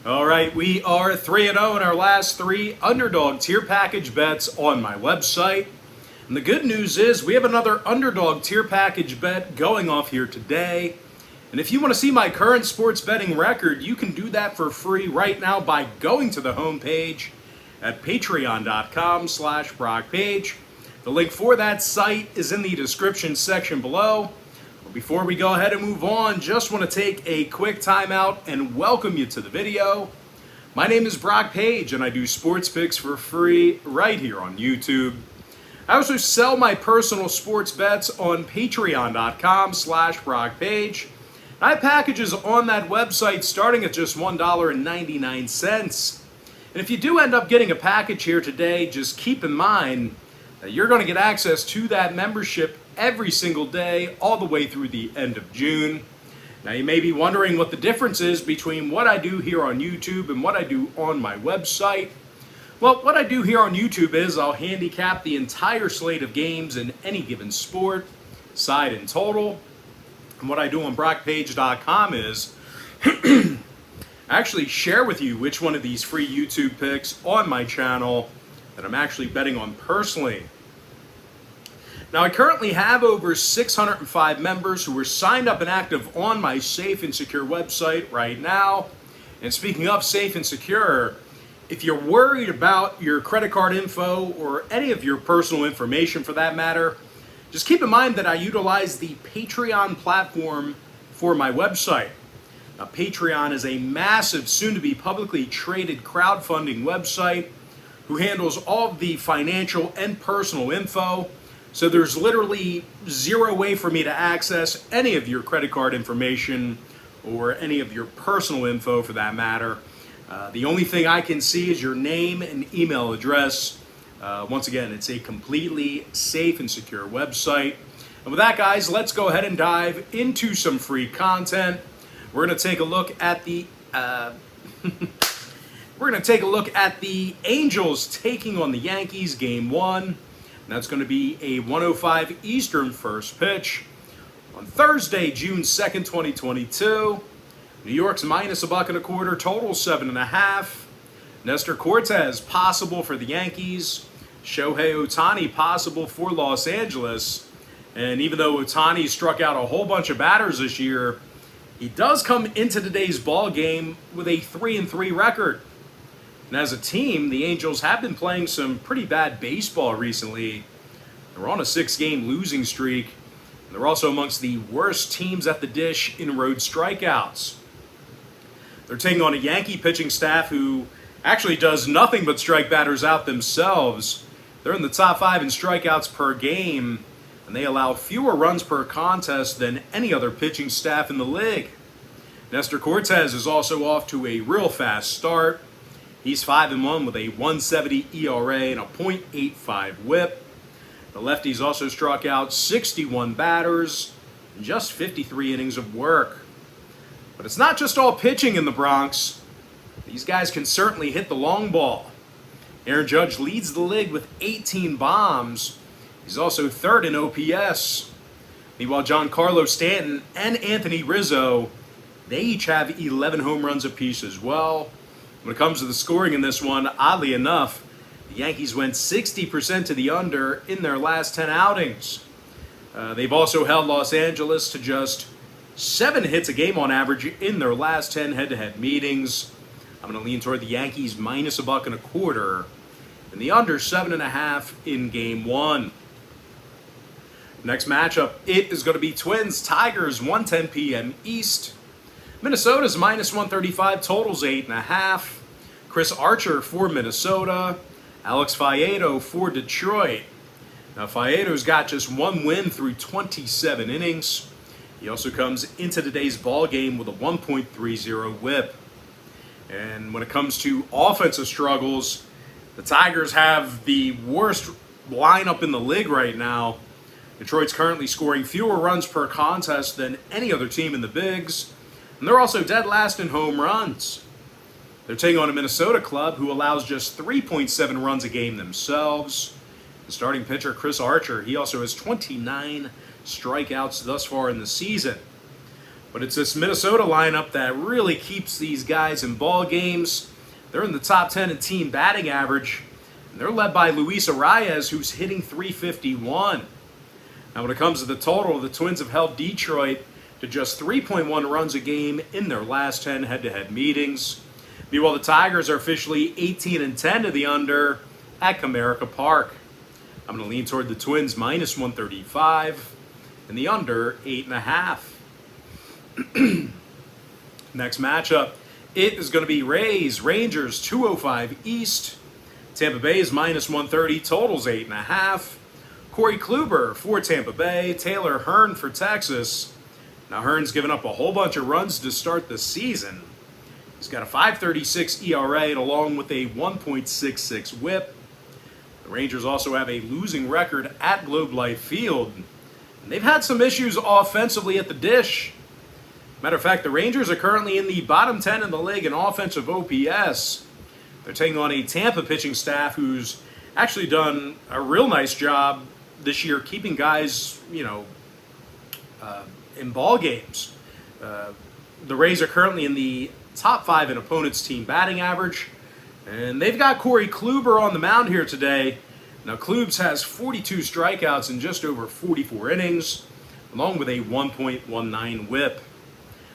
All right, we are 3-0 in our last 3 underdog tier package bets on my website. And the good news is we have another underdog tier package bet going off here today. And if you want to see my current sports betting record, you can do that for free right now by going to the homepage at patreon.com/BrockPage. The link for that site is in the description section below. But before we go ahead and move on, just want to take a quick time out and welcome you to the video. My name is Brock Page and I do sports picks for free right here on YouTube. I also sell my personal sports bets on patreon.com/BrockPage. I have packages on that website starting at just $1.99. And if you do end up getting a package here today, just keep in mind that you're going to get access to that membership every single day all the way through the end of June. Now you may be wondering what the difference is between what I do here on YouTube and what I do on my website. Well, what I do here on YouTube is I'll handicap the entire slate of games in any given sport, side and total. And what I do on BrockPage.com is actually share with you which one of these free YouTube picks on my channel that I'm actually betting on personally. Now, I currently have over 605 members who are signed up and active on my Safe and Secure website right now. And speaking of Safe and Secure, if you're worried about your credit card info or any of your personal information for that matter, just keep in mind that I utilize the Patreon platform for my website. Now, Patreon is a massive, soon-to-be publicly traded crowdfunding website who handles all of the financial and personal info. So there's literally zero way for me to access any of your credit card information or any of your personal info for that matter. The only thing I can see is your name and email address. Once again, it's a completely safe and secure website. And with that, guys, let's go ahead and dive into some free content. We're going to take a look at the Angels taking on the Yankees game 1. And that's going to be a 1:05 Eastern first pitch on Thursday, June 2nd, 2022. New York's minus $1.25, total 7.5. Nestor Cortez possible for the Yankees. Shohei Ohtani possible for Los Angeles. And even though Ohtani struck out a whole bunch of batters this year, he does come into today's ball game with a 3-3 record. And as a team, the Angels have been playing some pretty bad baseball recently. They're on a 6-game losing streak. And they're also amongst the worst teams at the dish in road strikeouts. They're taking on a Yankee pitching staff who actually does nothing but strike batters out themselves. They're in the top 5 in strikeouts per game, and they allow fewer runs per contest than any other pitching staff in the league. Nestor Cortez is also off to a real fast start. He's 5-1 with a 1.70 ERA and a .85 whip. The lefties also struck out 61 batters in just 53 innings of work. But it's not just all pitching in the Bronx. These guys can certainly hit the long ball. Aaron Judge leads the league with 18 bombs. He's also 3rd in OPS. Meanwhile, Giancarlo Stanton and Anthony Rizzo, they each have 11 home runs apiece as well. When it comes to the scoring in this one, oddly enough, the Yankees went 60% to the under in their last 10 outings. They've also held Los Angeles to just 7 hits a game on average in their last 10 head-to-head meetings. I'm going to lean toward the Yankees minus $1.25 and the under 7.5 in game 1. Next matchup, it is going to be Twins Tigers 1:10 p.m. East. Minnesota's minus 135, totals 8.5. Chris Archer for Minnesota. Alex Faedo for Detroit. Now Faedo's got just 1 win through 27 innings. He also comes into today's ball game with a 1.30 whip. And when it comes to offensive struggles, the Tigers have the worst lineup in the league right now. Detroit's currently scoring fewer runs per contest than any other team in the Bigs, and they're also dead last in home runs. They're taking on a Minnesota club who allows just 3.7 runs a game themselves. The starting pitcher, Chris Archer, he also has 29 strikeouts thus far in the season. But it's this Minnesota lineup that really keeps these guys in ball games. They're in the top 10 in team batting average. And they're led by Luis Arias, who's hitting .351. Now, when it comes to the total, the Twins have held Detroit to just 3.1 runs a game in their last 10 head-to-head meetings. Meanwhile, the Tigers are officially 18-10 to the under at Comerica Park. I'm going to lean toward the Twins -135 and the under 8.5. Next matchup, it is going to be Rangers 205 East. Tampa Bay is -130, totals 8.5. Corey Kluber for Tampa Bay, Taylor Hearn for Texas. Now Hearn's given up a whole bunch of runs to start the season. He's got a .536 ERA and along with a 1.66 whip. The Rangers also have a losing record at Globe Life Field. And they've had some issues offensively at the dish. Matter of fact, the Rangers are currently in the bottom 10 in the league in offensive OPS. They're taking on a Tampa pitching staff who's actually done a real nice job this year keeping guys, in ball games. The Rays are currently in the top 5 in opponents' team batting average. And they've got Corey Kluber on the mound here today. Now, Klubs has 42 strikeouts in just over 44 innings, along with a 1.19 whip.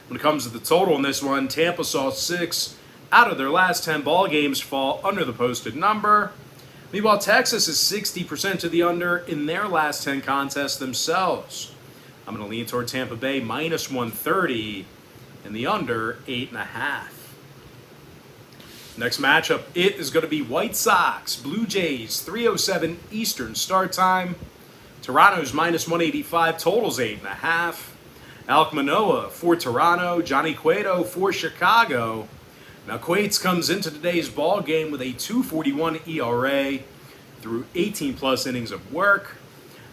When it comes to the total in this one, Tampa saw 6 out of their last 10 ball games fall under the posted number. Meanwhile, Texas is 60% to the under in their last 10 contests themselves. I'm going to lean toward Tampa Bay -130 and the under 8.5. Next matchup, it is going to be White Sox, Blue Jays, 3:07 Eastern start time. Toronto's -185, totals 8.5. Alek Manoah for Toronto, Johnny Cueto for Chicago. Now, Cueto comes into today's ball game with a .241 ERA through 18-plus innings of work.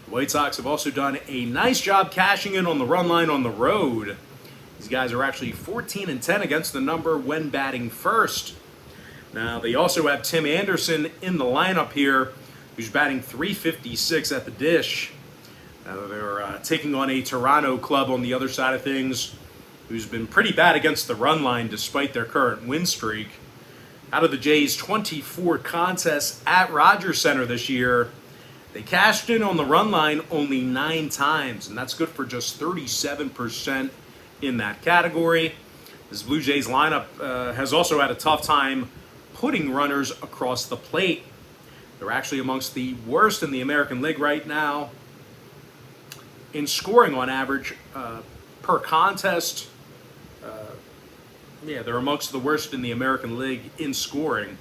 The White Sox have also done a nice job cashing in on the run line on the road. These guys are actually 14-10 against the number when batting first. Now, they also have Tim Anderson in the lineup here, who's batting .356 at the dish. Now, they're taking on a Toronto club on the other side of things, who's been pretty bad against the run line despite their current win streak. Out of the Jays' 24 contests at Rogers Center this year, they cashed in on the run line only 9 times, and that's good for just 37% in that category. This Blue Jays lineup has also had a tough time putting runners across the plate. They're actually amongst the worst in the American League right now in scoring on average per contest. They're amongst the worst in the American League in scoring.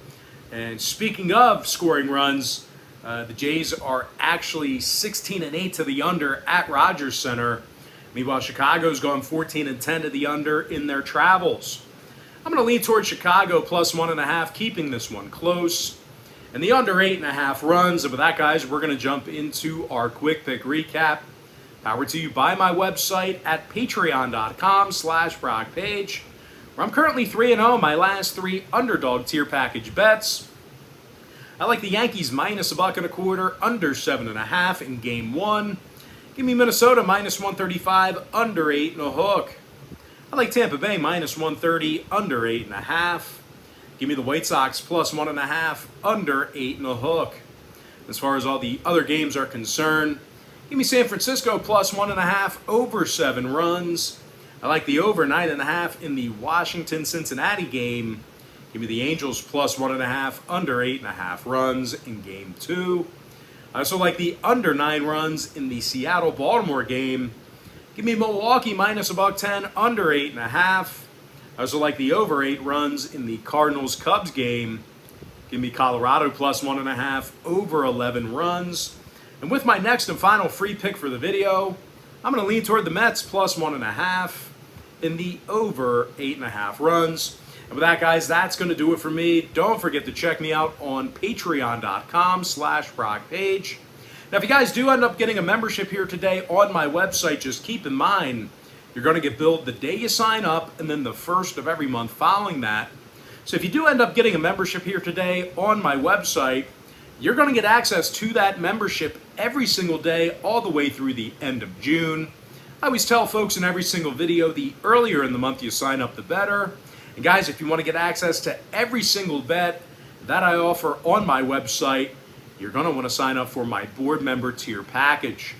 And speaking of scoring runs, the Jays are actually 16-8 to the under at Rogers Center. Meanwhile, Chicago's gone 14-10 to the under in their travels. I'm going to lean towards Chicago +1.5, keeping this one close. And the under 8.5 runs. And with that, guys, we're going to jump into our quick pick recap. Powered to you by my website at patreon.com/BrockPage, where I'm currently 3-0 my last 3 underdog tier package bets. I like the Yankees -1.25, under 7.5 in Game 1. Give me Minnesota -135, under 8 and a hook. I like Tampa Bay -130, under 8.5. Give me the White Sox +1.5, under 8 and a hook. As far as all the other games are concerned, give me San Francisco +1.5, over 7 runs. I like the over 9.5 in the Washington-Cincinnati game. Give me the Angels +1.5, under 8.5 runs in Game 2. I also like the under 9 runs in the Seattle-Baltimore game. Give me Milwaukee -110, under 8.5. I also like the over 8 runs in the Cardinals-Cubs game. Give me Colorado +1.5, over 11 runs. And with my next and final free pick for the video, I'm going to lean toward the Mets +1.5 in the over 8.5 runs. And with that, guys, that's going to do it for me. Don't forget to check me out on patreon.com/BrockPage. Now, if you guys do end up getting a membership here today on my website, just keep in mind you're going to get billed the day you sign up and then the first of every month following that. So if you do end up getting a membership here today on my website, you're going to get access to that membership every single day all the way through the end of June. I always tell folks in every single video, the earlier in the month you sign up, the better. And guys, if you want to get access to every single bet that I offer on my website, you're going to want to sign up for my board member tier package.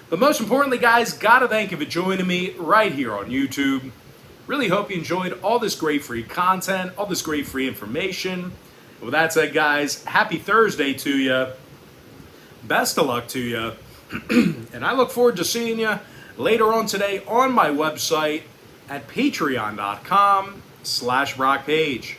But most importantly, guys, gotta thank you for joining me right here on YouTube. Really hope you enjoyed all this great free content, all this great free information. With that said, guys, happy Thursday to you. Best of luck to you. And I look forward to seeing you later on today on my website at patreon.com/BrockPage.